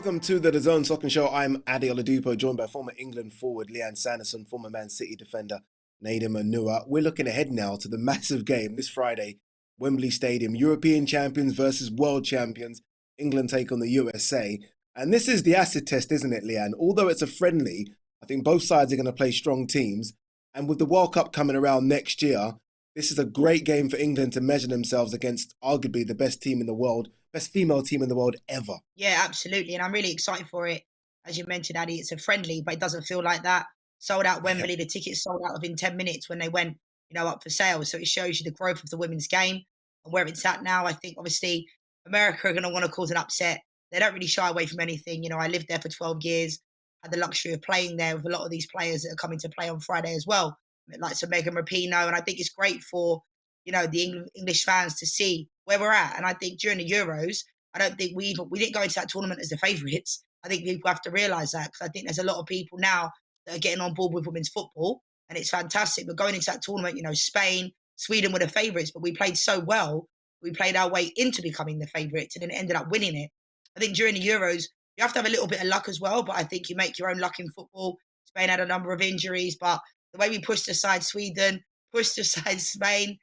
Welcome to the DAZN Soccer Show. I'm Ade Oladipo, joined by former England forward Lianne Sanderson, former Man City defender Ade Oladipo. We're looking ahead now to the massive game this Friday, Wembley Stadium. European champions versus world champions. England take on the USA. And this is the acid test, isn't it, Lianne? Although it's a friendly, I think both sides are going to play strong teams. And with the World Cup coming around next year, this is a great game for England to measure themselves against arguably the best team in the world, best female team in the world ever. Yeah, absolutely. And I'm really excited for it. As you mentioned, Addy, it's a friendly, but it doesn't feel like that. Sold out Yeah. Wembley. The tickets sold out within 10 minutes when they went, up for sale. So it shows you the growth of the women's game and where it's at now. I think obviously America are going to want to cause an upset. They don't really shy away from anything. I lived there for 12 years, had the luxury of playing there with a lot of these players that are coming to play on Friday as well, like some Megan Rapinoe. And I think it's great for, the English fans to see where we're at. And I think during the Euros, I don't think we didn't go into that tournament as the favourites. I think people have to realise that, because I think there's a lot of people now that are getting on board with women's football, and it's fantastic. But going into that tournament, Spain, Sweden were the favourites, but we played so well. We played our way into becoming the favourites and then ended up winning it. I think during the Euros, you have to have a little bit of luck as well, but I think you make your own luck in football. Spain had a number of injuries, but the way we pushed aside Sweden, pushed aside Spain,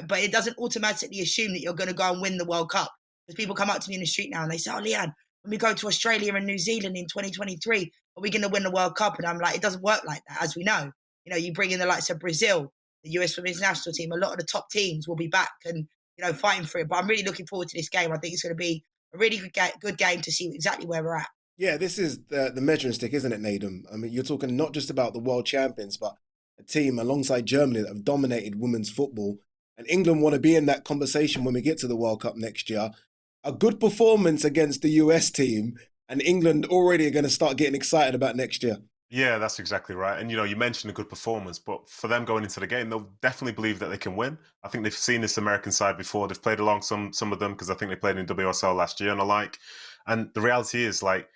but it doesn't automatically assume that you're going to go and win the World Cup. Because people come up to me in the street now and they say, "Oh, Lianne, when we go to Australia and New Zealand in 2023, are we going to win the World Cup?" And I'm like, it doesn't work like that, as we know. You bring in the likes of Brazil, the US Women's National Team, a lot of the top teams will be back and, fighting for it. But I'm really looking forward to this game. I think it's going to be a really good game to see exactly where we're at. Yeah, this is the measuring stick, isn't it, Nadem? I mean, you're talking not just about the world champions, but a team alongside Germany that have dominated women's football. And England want to be in that conversation when we get to the World Cup next year. A good performance against the US team, and England already are going to start getting excited about next year. Yeah, that's exactly right. And you mentioned a good performance, but for them going into the game, they'll definitely believe that they can win. I think they've seen this American side before. They've played along some of them, because I think they played in WSL last year and the like. And the reality is, like,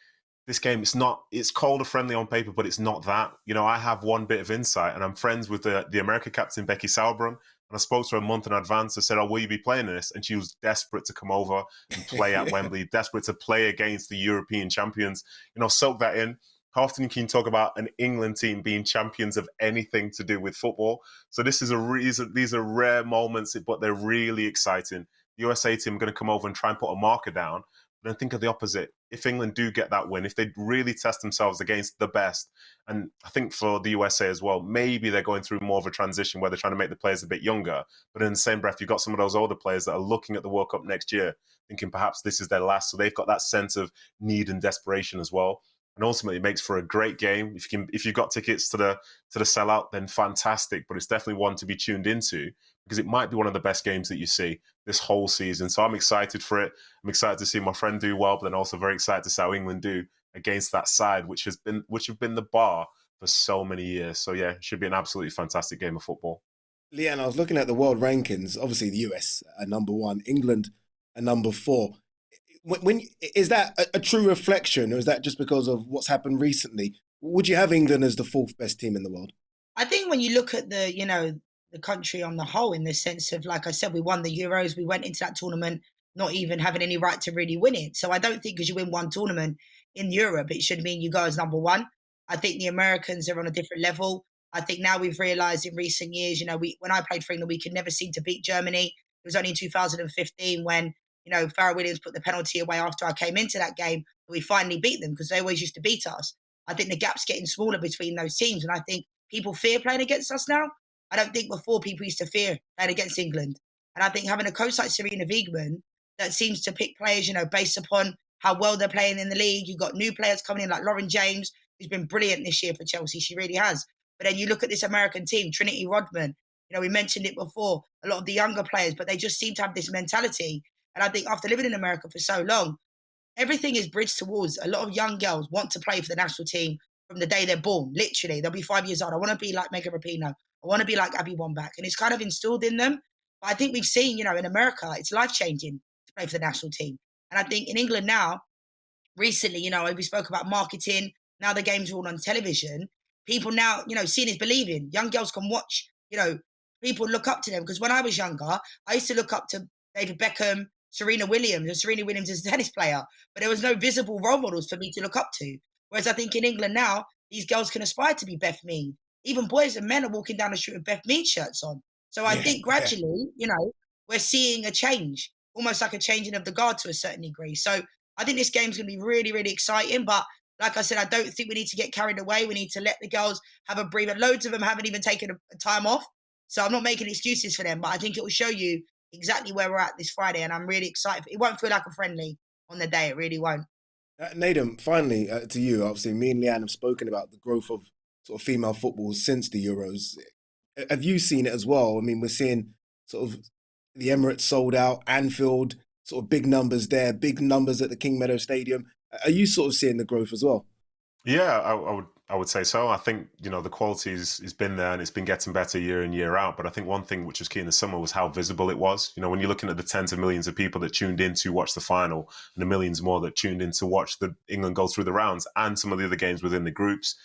this game, it's called a friendly on paper, but it's not that. I have one bit of insight, and I'm friends with the America captain, Becky Sauerbrunn, and I spoke to her a month in advance. I said, "Oh, will you be playing in this?" And she was desperate to come over and play at Wembley, desperate to play against the European champions. Soak that in. How often can you talk about an England team being champions of anything to do with football? So this is these are rare moments, but they're really exciting. The USA team are going to come over and try and put a marker down. But then think of the opposite. If England do get that win, if they really test themselves against the best, and I think for the USA as well, maybe they're going through more of a transition where they're trying to make the players a bit younger. But in the same breath, you've got some of those older players that are looking at the World Cup next year, thinking perhaps this is their last. So they've got that sense of need and desperation as well. And ultimately, it makes for a great game. If you've got tickets to the sellout, then fantastic. But it's definitely one to be tuned into, because it might be one of the best games that you see this whole season. So I'm excited for it. I'm excited to see my friend do well, but then also very excited to see how England do against that side, which have been the bar for so many years. So yeah, it should be an absolutely fantastic game of football. Leanne, I was looking at the world rankings. Obviously, the US are number one, England are number four. When is that a true reflection, or is that just because of what's happened recently? Would you have England as the fourth best team in the world? I think when you look at the country on the whole, in the sense of, like I said, we won the Euros, we went into that tournament not even having any right to really win it. So I don't think because you win one tournament in Europe, it should mean you go as number one. I think the Americans are on a different level. I think now we've realised in recent years, when I played for England, we could never seem to beat Germany. It was only in 2015 when, Farrah Williams put the penalty away after I came into that game, that we finally beat them, because they always used to beat us. I think the gap's getting smaller between those teams, and I think people fear playing against us now. I don't think before people used to fear playing against England. And I think having a coach like Serena Wiegman that seems to pick players, based upon how well they're playing in the league. You've got new players coming in like Lauren James, who's been brilliant this year for Chelsea. She really has. But then you look at this American team, Trinity Rodman. We mentioned it before, a lot of the younger players, but they just seem to have this mentality. And I think after living in America for so long, everything is bridged towards a lot of young girls want to play for the national team from the day they're born. Literally, they'll be 5 years old. I want to be like Megan Rapinoe. I want to be like Abby Wambach. And it's kind of instilled in them. But I think we've seen, in America, it's life-changing to play for the national team. And I think in England now, recently, we spoke about marketing. Now the games are all on television. People now, seeing is believing. Young girls can watch, people look up to them. Because when I was younger, I used to look up to David Beckham, Serena Williams, and Serena Williams is a tennis player, but there was no visible role models for me to look up to. Whereas I think in England now, these girls can aspire to be Beth Mead. Even boys and men are walking down the street with Beth Mead shirts on. So I Yeah, think gradually, we're seeing a change, almost like a changing of the guard to a certain degree. So I think this game's going to be really, really exciting. But like I said, I don't think we need to get carried away. We need to let the girls have a breather. Loads of them haven't even taken a time off. So I'm not making excuses for them, but I think it will show you exactly where we're at this Friday. And I'm really excited. It won't feel like a friendly on the day. It really won't. Nadem, finally to you. Obviously, me and Lianne have spoken about the growth of sort of female football since the Euros. Have you seen it as well? I mean, we're seeing sort of the Emirates sold out, Anfield, sort of big numbers there, big numbers at the King Meadow Stadium. Are you sort of seeing the growth as well? Yeah, I would say so. I think the quality has been there and it's been getting better year in year out. But I think one thing which was key in the summer was how visible it was. When you're looking at the tens of millions of people that tuned in to watch the final and the millions more that tuned in to watch the England go through the rounds and some of the other games within the groups,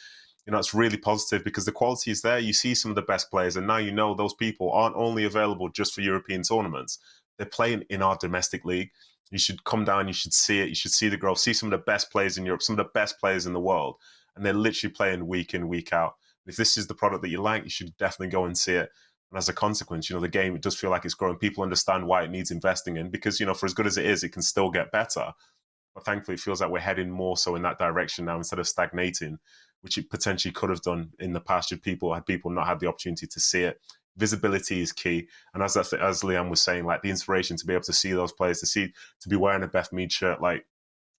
it's really positive because the quality is there. You see some of the best players, and now those people aren't only available just for European tournaments. They're playing in our domestic league. You should come down, you should see it, you should see the growth, see some of the best players in Europe, some of the best players in the world, and they're literally playing week in, week out. If this is the product that you like, you should definitely go and see it. And as a consequence, the game, it does feel like it's growing. People understand why it needs investing in because, for as good as it is, it can still get better. But thankfully, it feels like we're heading more so in that direction now instead of stagnating, which it potentially could have done in the past had people not had the opportunity to see it. Visibility is key. And as Lianne was saying, like the inspiration to be able to see those players, to be wearing a Beth Mead shirt, like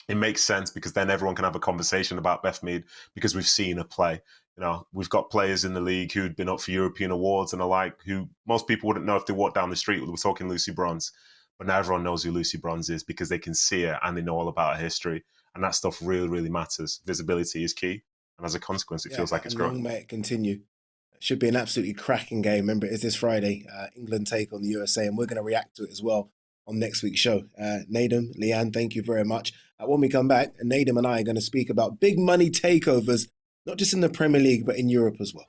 it makes sense because then everyone can have a conversation about Beth Mead because we've seen her play. We've got players in the league who'd been up for European awards and alike who most people wouldn't know if they walked down the street. We're talking Lucy Bronze, but now everyone knows who Lucy Bronze is because they can see her and they know all about her history. And that stuff really, really matters. Visibility is key. And as a consequence, it Yeah, feels like it's and growing. long may it continue. Should be an absolutely cracking game. Remember, it is this Friday. England take on the USA, and we're going to react to it as well on next week's show. Nadem, Lianne, thank you very much. When we come back, Nadem and I are going to speak about big money takeovers, not just in the Premier League, but in Europe as well.